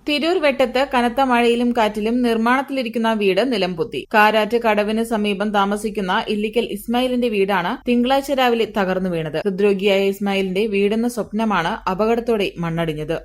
തിരൂർ വെട്ടത്ത് കനത്ത മഴയിലും കാറ്റിലും നിർമ്മാണത്തിലിരിക്കുന്ന വീട് നിലംപൊത്തി. കാരാറ്റ് കടവിന് സമീപം താമസിക്കുന്ന ഇല്ലിക്കൽ ഇസ്മായിലിന്റെ വീടാണ് തിങ്കളാഴ്ച രാവിലെ തകർന്നു വീണത്. ഹൃദ്രോഗിയായ ഇസ്മായിലിന്റെ വീടെന്ന സ്വപ്നമാണ് അപകടത്തോടെ മണ്ണടിഞ്ഞത്.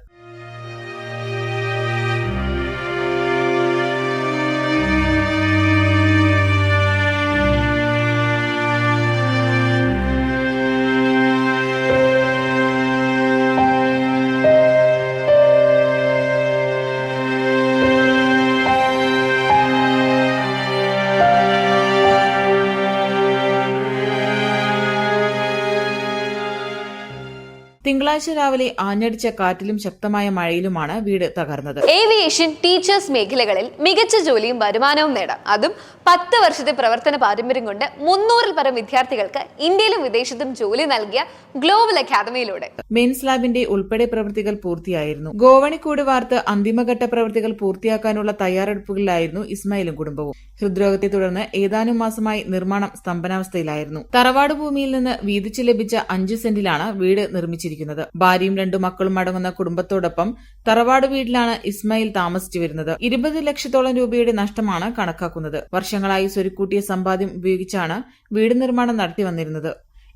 തിങ്കളാഴ്ച രാവിലെ ആഞ്ഞടിച്ച കാറ്റിലും ശക്തമായ മഴയിലുമാണ് വീട് തകർന്നത്. ഏവിയേഷൻ, ടീച്ചേഴ്സ് മേഖലകളിൽ മികച്ച ജോലിയും വരുമാനവും നേടാം. അതും 10 വർഷത്തെ പ്രവർത്തന പാരമ്പര്യം കൊണ്ട് 300-ൽ പരം വിദ്യാർത്ഥികൾക്ക് ഇന്ത്യയിലും വിദേശത്തും ജോലി നൽകിയ ഗ്ലോബൽ അക്കാദമിയിലൂടെ മെയിൻസ് ലാബിന്റെ ഉൾപ്പെടെ പ്രവൃത്തികൾ പൂർത്തിയായിരുന്നു. ഗോവണിക്കൂട് വാർത്ത് അന്തിമഘട്ട പ്രവൃത്തികൾ പൂർത്തിയാക്കാനുള്ള തയ്യാറെടുപ്പുകളിലായിരുന്നു ഇസ്മായിലും കുടുംബവും. ഹൃദ്രോഗത്തെ തുടർന്ന് ഏതാനും മാസമായി നിർമ്മാണം സ്തംഭനാവസ്ഥയിലായിരുന്നു. തറവാട് ഭൂമിയിൽ നിന്ന് വീതിച്ചു ലഭിച്ച 5 സെന്റിലാണ് വീട് നിർമ്മിച്ചിരിക്കുന്നത്. ഭാര്യയും 2 മക്കളും അടങ്ങുന്ന കുടുംബത്തോടൊപ്പം തറവാട് വീട്ടിലാണ് ഇസ്മായിൽ താമസിച്ചു വരുന്നത്. 20 ലക്ഷത്തോളം രൂപയുടെ നഷ്ടമാണ് കണക്കാക്കുന്നത്. വർഷങ്ങളായി സ്വരുക്കൂട്ടിയ സമ്പാദ്യം ഉപയോഗിച്ചാണ് വീട് നിർമ്മാണം നടത്തി വന്നിരുന്നത്.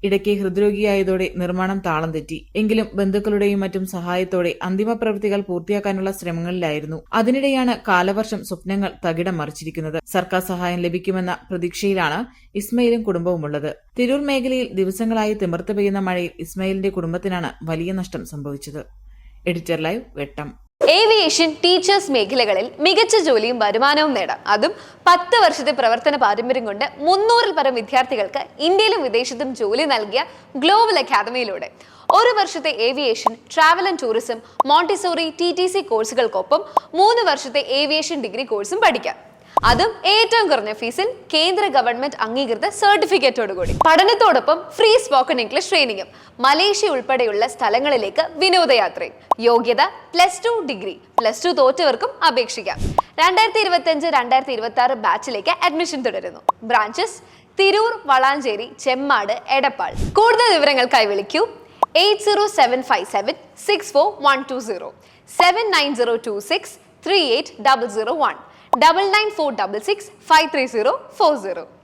ഇടയ്ക്ക് ഹൃദ്രോഗിയായതോടെ നിർമ്മാണം താളം തെറ്റി. എങ്കിലും ബന്ധുക്കളുടെയും മറ്റും സഹായത്തോടെ അന്തിമ പ്രവൃത്തികൾ പൂർത്തിയാക്കാനുള്ള ശ്രമങ്ങളിലായിരുന്നു. അതിനിടെയാണ് കാലവർഷം സ്വപ്നങ്ങൾ തകിടം മറിച്ചിരിക്കുന്നത്. സർക്കാർ സഹായം ലഭിക്കുമെന്ന പ്രതീക്ഷയിലാണ് ഇസ്മായിലും കുടുംബവുമുള്ളത്. തിരൂർ മേഖലയിൽ ദിവസങ്ങളായി തിമിർത്ത് പെയ്യുന്ന മഴയിൽ ഇസ്മായിലിന്റെ കുടുംബത്തിനാണ് വലിയ നഷ്ടം സംഭവിച്ചത്. എഡിറ്റർ ലൈവ്, വെട്ടം. ഏവിയേഷൻ, ടീച്ചേഴ്സ് മേഖലകളിൽ മികച്ച ജോലിയും വരുമാനവും നേടാം. അതും 10 വർഷത്തെ പ്രവർത്തന പാരമ്പര്യം കൊണ്ട് 300-ൽ പരം വിദ്യാർത്ഥികൾക്ക് ഇന്ത്യയിലും വിദേശത്തും ജോലി നൽകിയ ഗ്ലോബൽ അക്കാദമിയിലൂടെ 1 വർഷത്തെ aviation, travel and tourism, Montessori, TTC കോഴ്സുകൾക്കൊപ്പം 3 വർഷത്തെ ഏവിയേഷൻ ഡിഗ്രി കോഴ്സും പഠിക്കാം. അതും ഏറ്റവും കുറഞ്ഞ ഫീസിൽ കേന്ദ്ര ഗവൺമെന്റ് അംഗീകൃത സർട്ടിഫിക്കറ്റോടുകൂടി. പഠനത്തോടൊപ്പം ഫ്രീ സ്പോക്കൺ ഇംഗ്ലീഷ് ട്രെയിനിങ്ങും. മലേഷ്യ ഉൾപ്പെടെയുള്ള സ്ഥലങ്ങളിലേക്ക് വിനോദയാത്രയും. യോഗ്യത +2 ഡിഗ്രി. +2 തോറ്റവർക്കും അപേക്ഷിക്കാം. 2025-2026 ബാച്ചിലേക്ക് അഡ്മിഷൻ തുടരുന്നു. ബ്രാഞ്ചസ് തിരൂർ, വളാഞ്ചേരി, ചെമ്മാട്, എടപ്പാൾ. കൂടുതൽ വിവരങ്ങൾക്കായി വിളിക്കൂ 8075764120 79026 38001 9946653040.